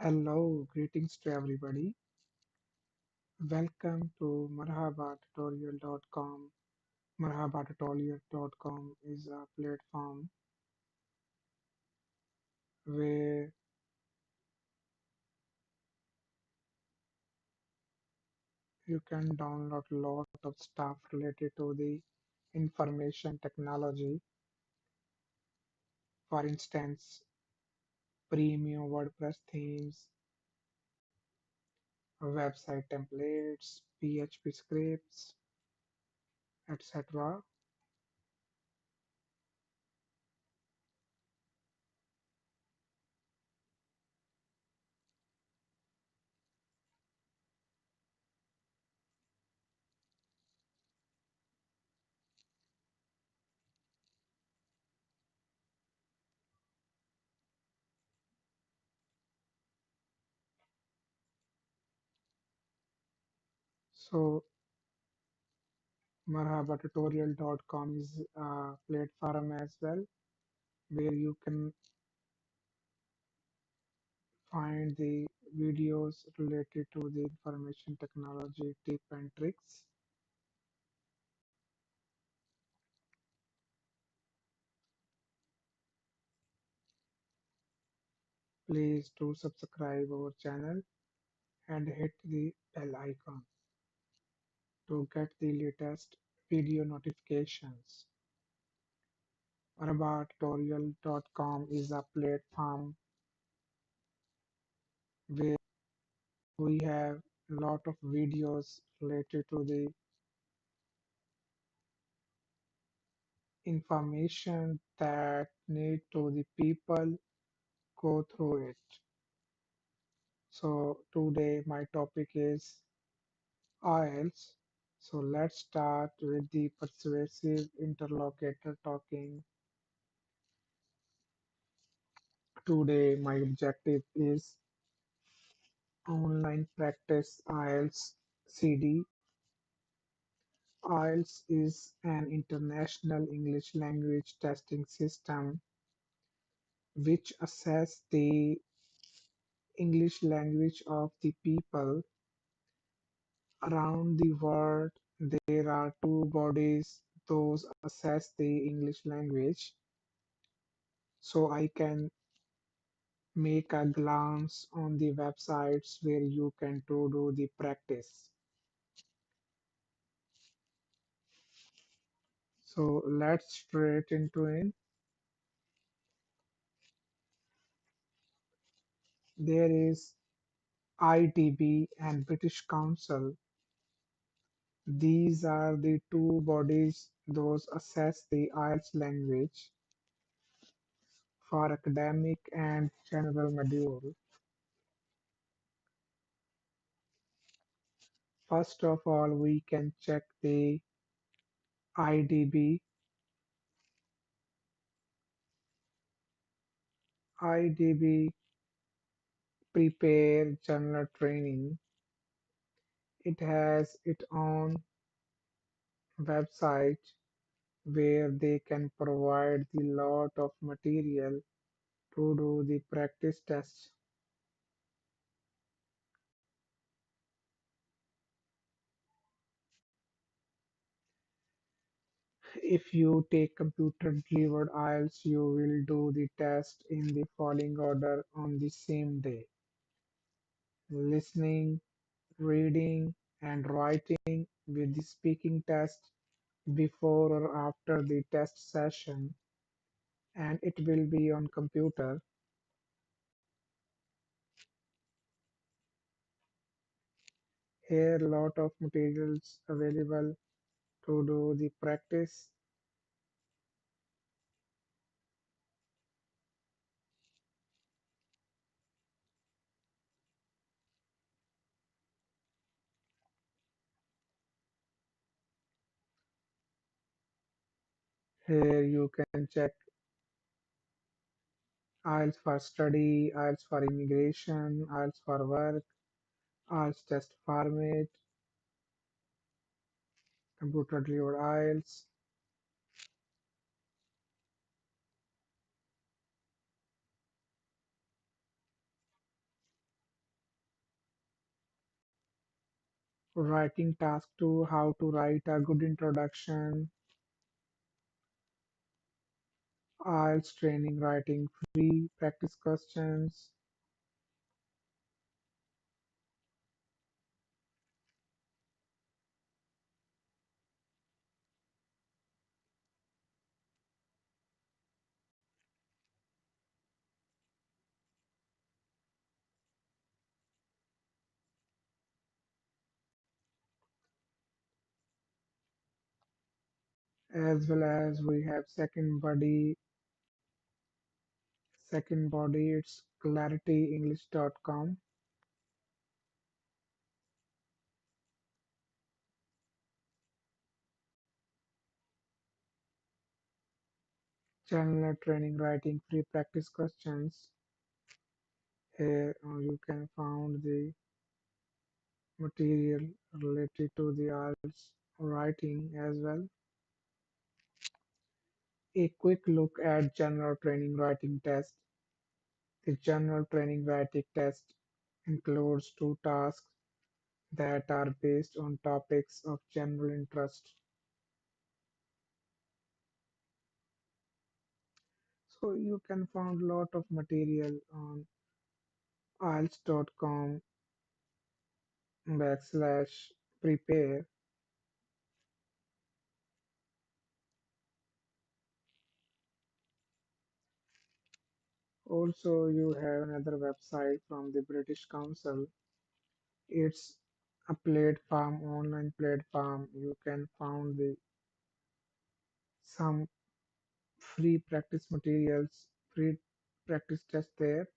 Hello, greetings to everybody. Welcome to marhabatutorial.com. Marhabatutorial.com is a platform where you can download a lot of stuff related to the information technology. For instance, premium WordPress themes, website templates, PHP scripts, etc. So, marhabatutorial.com is a platform as well where you can find the videos related to the information technology tip and tricks. Please do subscribe our channel and hit the bell icon to get the latest video notifications. Tutorial.com is a platform where we have a lot of videos related to the information that need to the people go through it. So today my topic is IELTS. So let's start with the persuasive interlocutor talking. Today my objective is online practice IELTS CD. IELTS is an international English language testing system which assess the English language of the people around the world. There are two bodies those assess the English language. So I can make a glance on the websites where you can to do the practice. So let's straight into it. There is ITB and British Council. These are the two bodies those assess the IELTS language for academic and general module. First of all, we can check the IDB. IDB prepare general training. It has its own website where they can provide the lot of material to do the practice tests. If you take computer delivered IELTS, you will do the test in the following order on the same day: listening, reading, and writing with the speaking test before or after the test session, and it will be on computer. Here lot of materials available to do the practice. Here you can check IELTS for study, IELTS for immigration, IELTS for work, IELTS test format, computer delivered IELTS. Writing task 2, how to write a good introduction, IELTS training writing free practice questions, as well as we have second body, it's clarityenglish.com, channel training writing free practice questions. Here you can find the material related to the IELTS writing as well. A quick look at general training writing test. The general training writing test includes two tasks that are based on topics of general interest. So you can find a lot of material on ielts.com/prepare. Also, you have another website from the British Council. It's a platform, online platform. You can find the some free practice materials, free practice test there.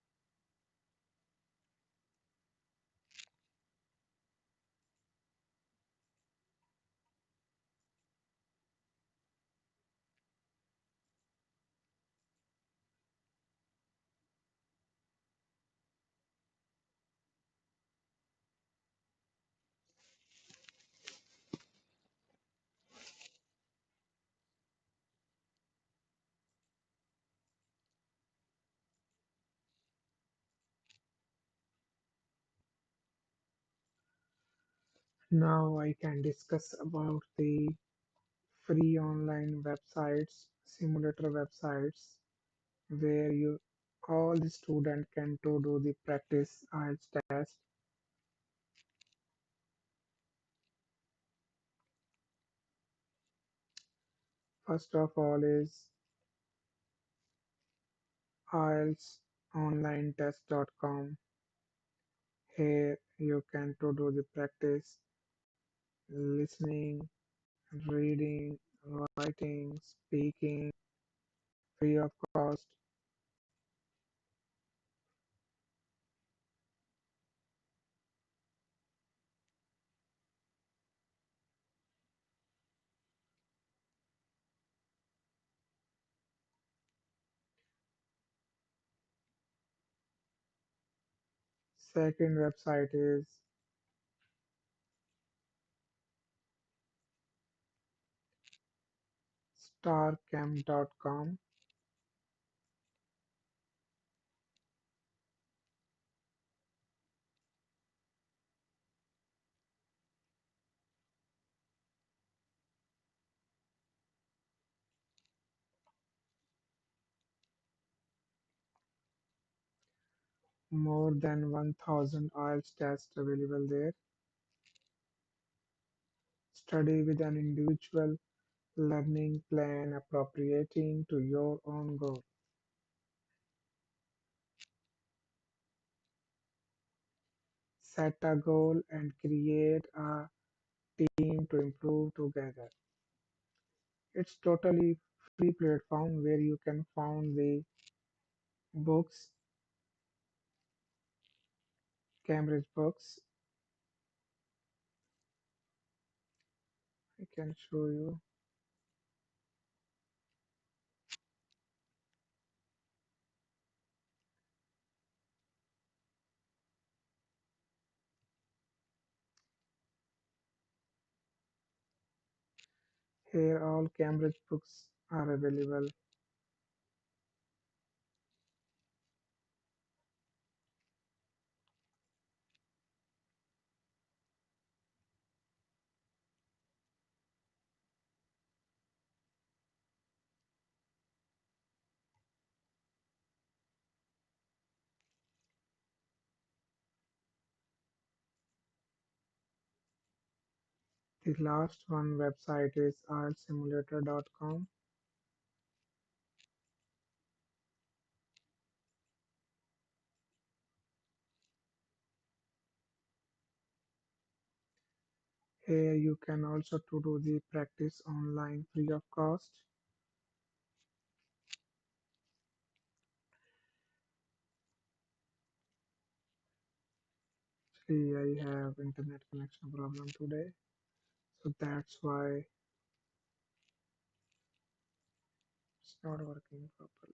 Now I can discuss about the free online websites, simulator websites, where you all the student can to do the practice IELTS test. First of all is IELTSonlinetest.com. Here you can to do the practice listening, reading, writing, speaking, free of cost. Second website is starcamp.com. More than 1000 IELTS tests available there. Study with an individual learning plan appropriating to your own goal. Set a goal and create a team to improve together. It's totally free platform where you can find the books, Cambridge books. I can show you. Here all Cambridge books are available. The last one website is IELTSsimulator.com. Here you can also to do the practice online free of cost. See, I have internet connection problem today, so that's why it's not working properly.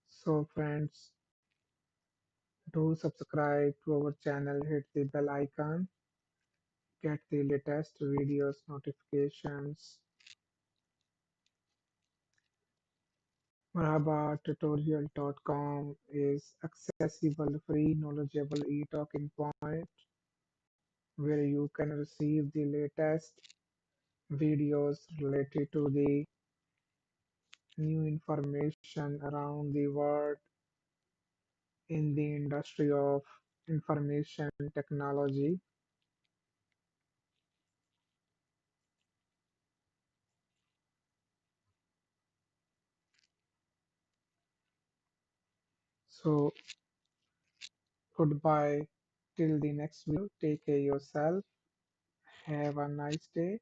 So friends, do subscribe to our channel, hit the bell icon, get the latest videos notifications. Marhaba.tutorial.com is accessible, free, knowledgeable e-talking point where you can receive the latest videos related to the new information around the world in the industry of information technology. So goodbye till the next video. Take care yourself. Have a nice day.